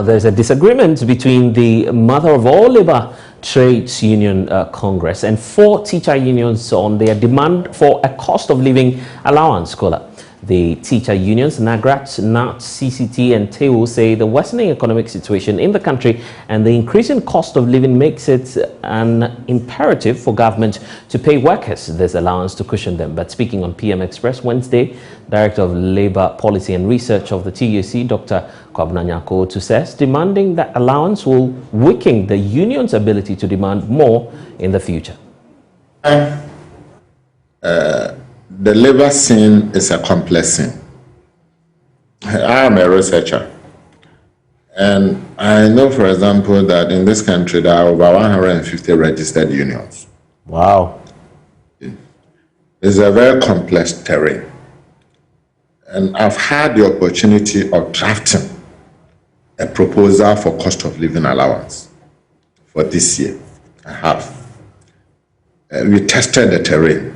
there's a disagreement between the mother of all labor trades union Congress and 4 teacher unions on their demand for a cost of living allowance. The teacher unions, NAGRAT, NAT, CCT and TUC say the worsening economic situation in the country and the increasing cost of living makes it an imperative for government to pay workers this allowance to cushion them. But speaking on PM Express Wednesday, Director of Labour Policy and Research of the TUC, Dr. Kwabena Nyako, says demanding that allowance will weaken the union's ability to demand more in the future. The labor scene is a complex scene. I am a researcher, and I know, for example, that in this country there are over 150 registered unions. Wow. It's a very complex terrain. And I've had the opportunity of drafting a proposal for cost of living allowance for this year. I have. We tested the terrain.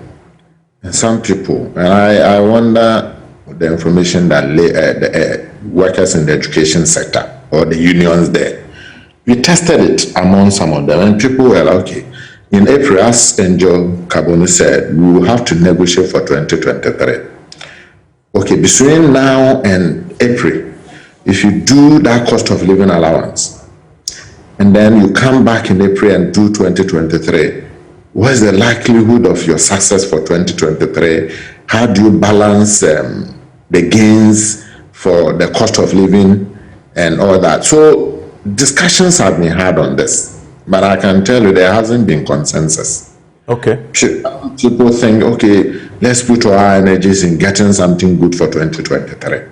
And some people, and I wonder the information that the workers in the education sector or the unions there, we tested it among some of them, and people were like, okay, in April, as Angel Kabonu said, we will have to negotiate for 2023. Okay, between now and April, if you do that cost of living allowance, and then you come back in April and do 2023, what is the likelihood of your success for 2023? How do you balance the gains for the cost of living and all that? So discussions have been had on this, but I can tell you there hasn't been consensus. Okay. People think, okay, let's put our energies in getting something good for 2023.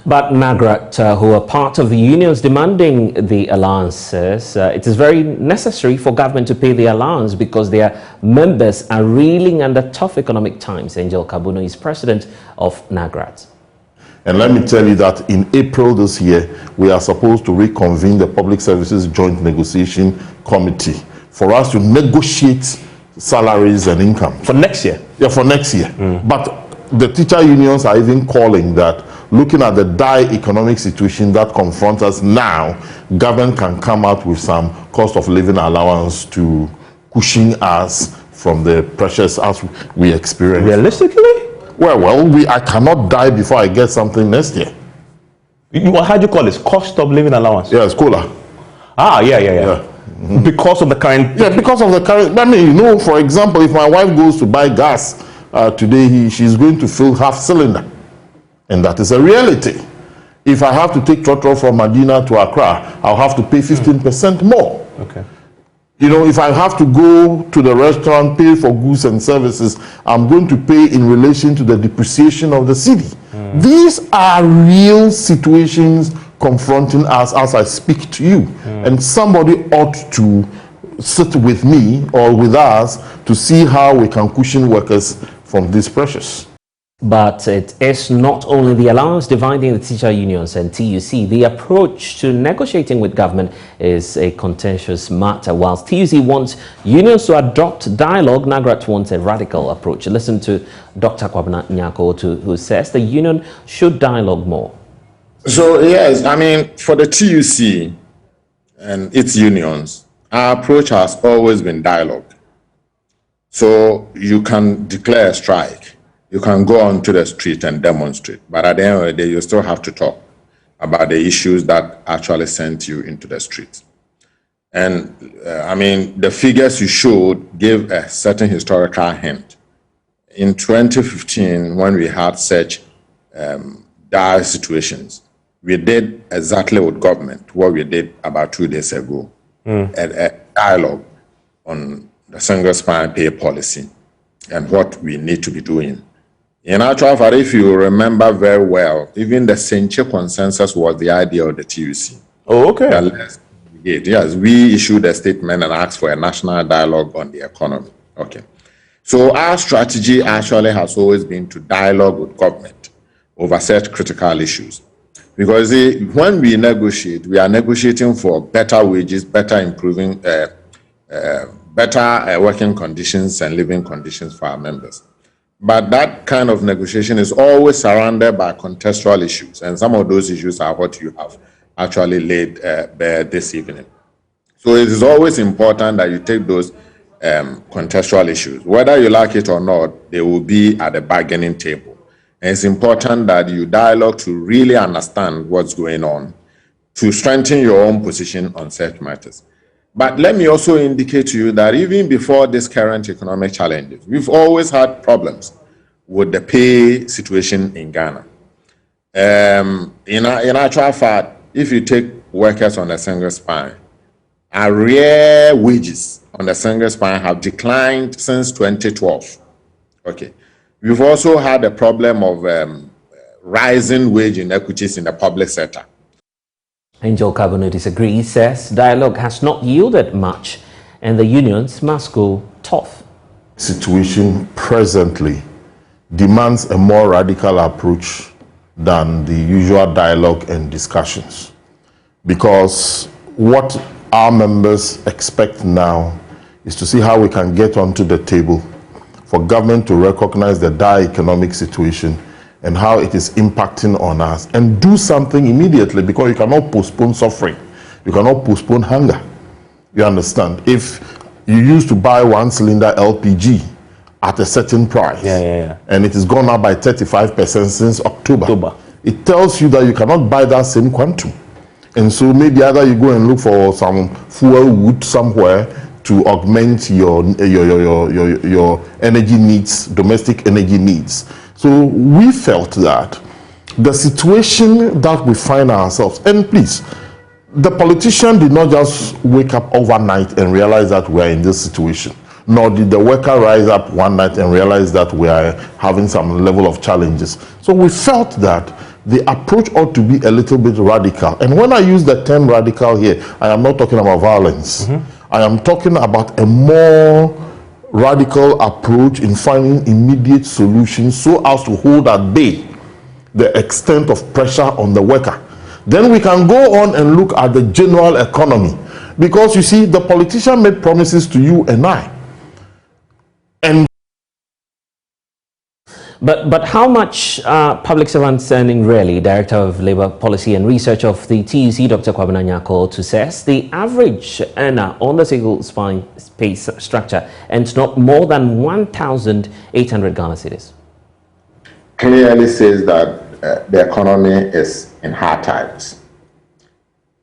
But NAGRAT, who are part of the unions demanding the allowances, it is very necessary for government to pay the allowance because their members are reeling under tough economic times. Angel Kabunu is president of NAGRAT. And let me tell you that in April this year, we are supposed to reconvene the Public Services Joint Negotiation Committee for us to negotiate salaries and income. For next year? Yeah, for next year. But the teacher unions are even calling that, looking at the dire economic situation that confronts us now, government can come out with some cost of living allowance to cushion us from the pressures as we experience. Realistically? Well, I cannot die before I get something next year. How do you call this? Cost of living allowance? Yeah, it's cooler. Yeah. Because of the current... Yeah, because of the current... I mean, you know, for example, if my wife goes to buy gas today, she's going to fill half cylinder. And that is a reality. If I have to take trotro from Medina to Accra, I'll have to pay 15% more. Okay. You know, if I have to go to the restaurant, pay for goods and services, I'm going to pay in relation to the depreciation of the city. These are real situations confronting us as I speak to you. And somebody ought to sit with me or with us to see how we can cushion workers from these pressures. But it is not only the allowance dividing the teacher unions and TUC. The approach to negotiating with government is a contentious matter. Whilst TUC wants unions to adopt dialogue, NAGRAT wants a radical approach. Listen to Dr. Kwabena Nyako, who says the union should dialogue more. So, yes, I mean, for the TUC and its unions, our approach has always been dialogue. So you can declare a strike. You can go onto the street and demonstrate, but at the end of the day, you still have to talk about the issues that actually sent you into the street. And I mean, the figures you showed gave a certain historical hint. In 2015, when we had such dire situations, we did exactly with government what we did about 2 days ago, a dialogue on the single spine pay policy and what we need to be doing. In actual fact, if you remember very well, even the Senche consensus was the idea of the TUC. Oh, okay. Yes, we issued a statement and asked for a national dialogue on the economy. Okay. So our strategy actually has always been to dialogue with government over such critical issues. Because when we negotiate, we are negotiating for better wages, better improving, better working conditions and living conditions for our members. But that kind of negotiation is always surrounded by contextual issues, and some of those issues are what you have actually laid bare this evening. So it is always important that you take those contextual issues. Whether you like it or not, they will be at the bargaining table. And it's important that you dialogue to really understand what's going on, to strengthen your own position on such matters. But let me also indicate to you that even before this current economic challenges, we've always had problems with the pay situation in Ghana. In actual fact, if you take workers on a single spine, arrear wages on the single spine have declined since 2012. Okay. We've also had a problem of rising wage inequities in the public sector. Angel Kabunu disagrees, says dialogue has not yielded much and the unions must go tough. Situation presently demands a more radical approach than the usual dialogue and discussions, because what our members expect now is to see how we can get onto the table for government to recognize the dire economic situation and how it is impacting on us, and do something immediately, because you cannot postpone suffering. You cannot postpone hunger. You understand? If you used to buy 1 cylinder LPG at a certain price, and it has gone up by 35% since October, it tells you that you cannot buy that same quantum. And so maybe either you go and look for some fuel wood somewhere to augment your energy needs, domestic energy needs. So we felt that the situation that we find ourselves, and please, the politician did not just wake up overnight and realize that we are in this situation, nor did the worker rise up one night and realize that we are having some level of challenges. So we felt that the approach ought to be a little bit radical. And when I use the term radical here, I am not talking about violence. I am talking about a more radical approach in finding immediate solutions so as to hold at bay the extent of pressure on the worker. Then we can go on and look at the general economy, because you see, the politician made promises to you and I. And But how much public servants earning really? Director of Labour Policy and Research of the TUC, Dr. Kwabena Nyako, says the average earner on the single spine pay structure earns not more than 1,800 Ghana cedis. Clearly says that the economy is in hard times.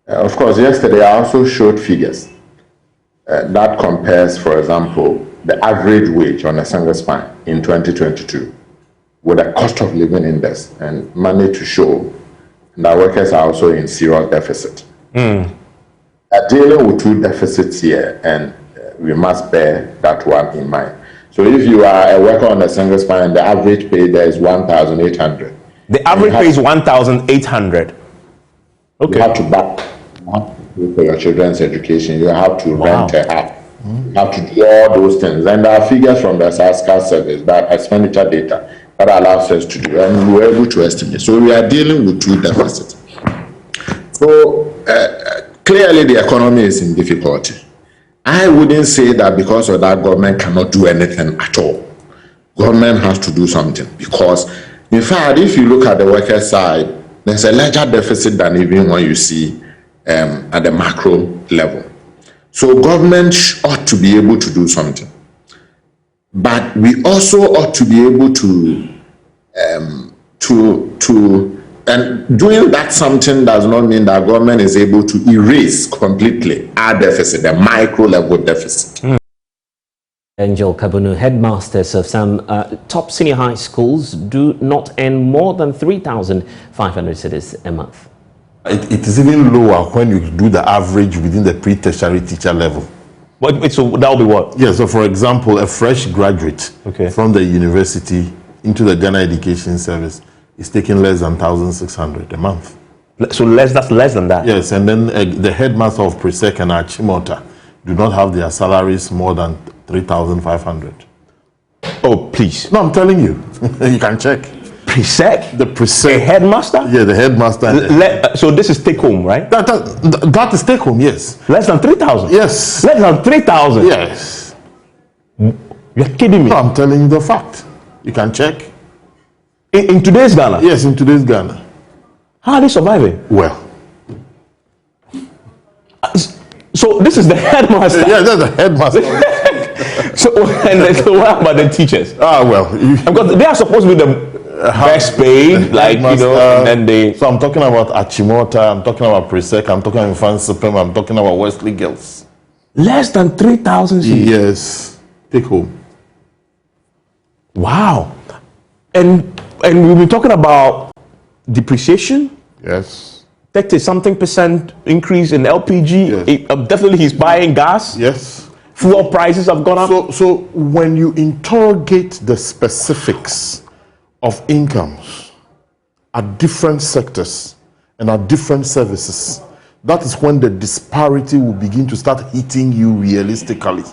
Of course, yesterday I also showed figures that compares, for example, the average wage on a single spine in 2022 with a cost of living index, and money to show that workers are also in serious deficit. Dealing with two deficits here, and we must bear that one in mind. So if you are a worker on a single spine, the average pay there is 1,800. The average pay is 1,800. Okay. You have to pay for your children's education. You have to rent a house. You have to do all those things. And there are figures from the SASCA service, that expenditure data, that allows us to do, and we're able to estimate. So we are dealing with two deficits. So clearly the economy is in difficulty. I wouldn't say that because of that government cannot do anything at all. Government has to do something, because in fact, if you look at the worker side, there's a larger deficit than even what you see at the macro level. So government ought to be able to do something. But we also ought to be able to and doing that something does not mean that government is able to erase completely our deficit, the micro level deficit. Angel Kabunu, headmasters of some top senior high schools do not earn more than 3,500 cedis a month. it is even lower when you do the average within the pre-tertiary teacher level. But so that will be what? Yeah, so for example, a fresh graduate from the university into the Ghana Education Service is taking less than 1,600 a month. So that's less than that? Yes, and then the headmaster of Presec and Achimota do not have their salaries more than 3,500. Oh, please. No, I'm telling you. You can check. Presec? The Presec. A headmaster? Yeah, the headmaster. So this is take home, right? That is take home, yes. Less than 3,000? Yes. Less than 3,000? Yes. You're kidding me? No, I'm telling you the fact. You can check. In today's Ghana? Yes, in today's Ghana. How are they surviving? Well, So this is the headmaster. Yeah, that's the headmaster. So, so what about the teachers? Well, Because they are supposed to be the best paid, like, you know, and then they... So I'm talking about Achimota, I'm talking about Presec, I'm talking about Fancy Supreme, I'm talking about Wesley Girls. Less than 3,000 cedis. Yes, take home. Wow. And we'll be talking about depreciation. Yes. 30-something% increase in LPG. Yes. Definitely he's buying gas. Yes. Fuel prices have gone up. So when you interrogate the specifics of incomes at different sectors and at different services, that is when the disparity will begin to start hitting you realistically.